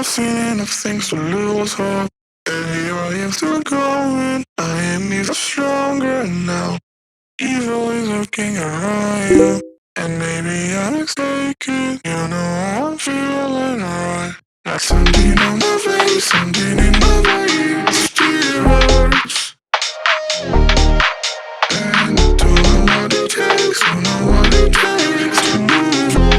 I've seen enough things to lose hope, and here I am still going. I am even stronger now. Evil is lurking around you, and maybe I'm mistaken. You know I'm feeling right. Like something on my face, something in my veins, still hurts. And I don't know what it takes, don't know what it takes to move on.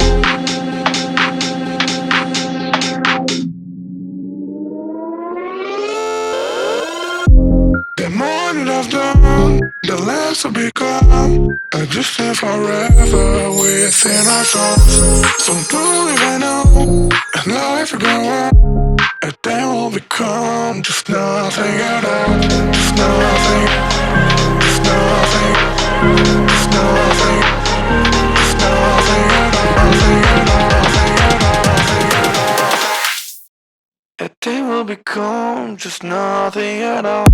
The more that I've done, the less I've become. I just live forever within our souls. So do if I know, and life will go on, and then we'll become just nothing at all. Just nothing, just nothing, just nothing, just nothing at all. Nothing at all, nothing at all, nothing at all. And then we'll become just nothing at all.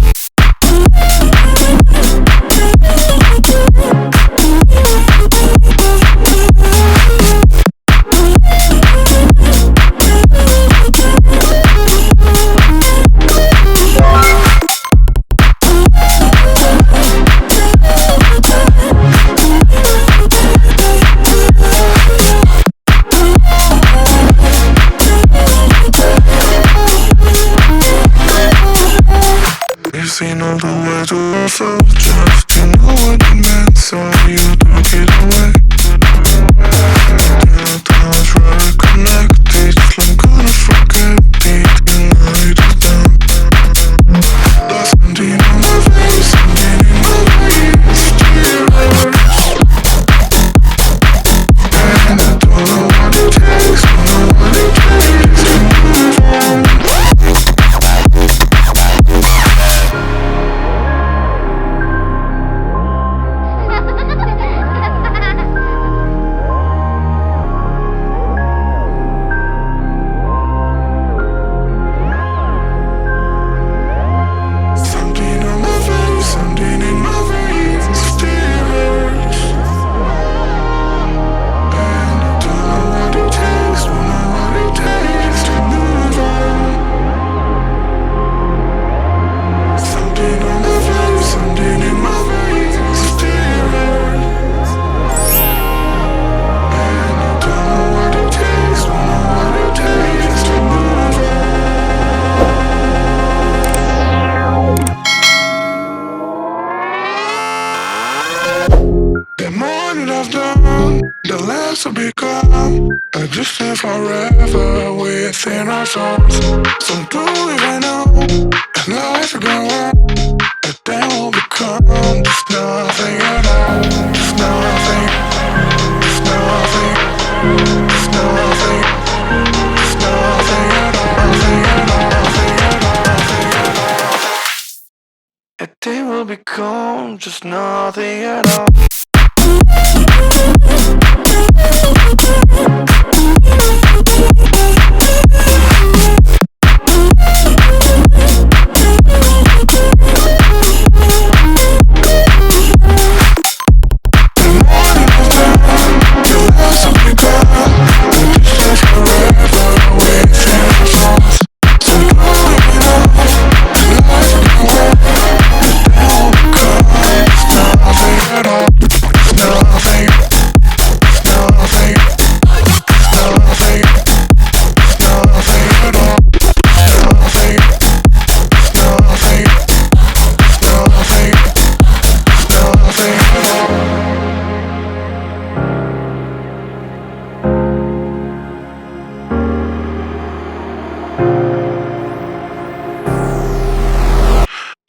You've seen all the way to yourself, just to know what it meant, so you took it away. The times were connected, I'm gonna forget it, the night is done. There's something on my face, something in my veins, still hurts. And I don't know what it takes, don't know what it takes to move on. The more that I've done, the less I've become. I just live forever within our souls. So do if I know, and life will go on, and then we'll become just nothing at all. Just nothing, just nothing, just nothing, just nothing at all. Nothing at all, nothing at all, nothing at all. And then we'll become just nothing at all.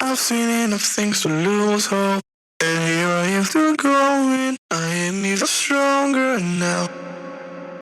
I've seen enough things to lose hope, and here I am still going. I am even stronger now.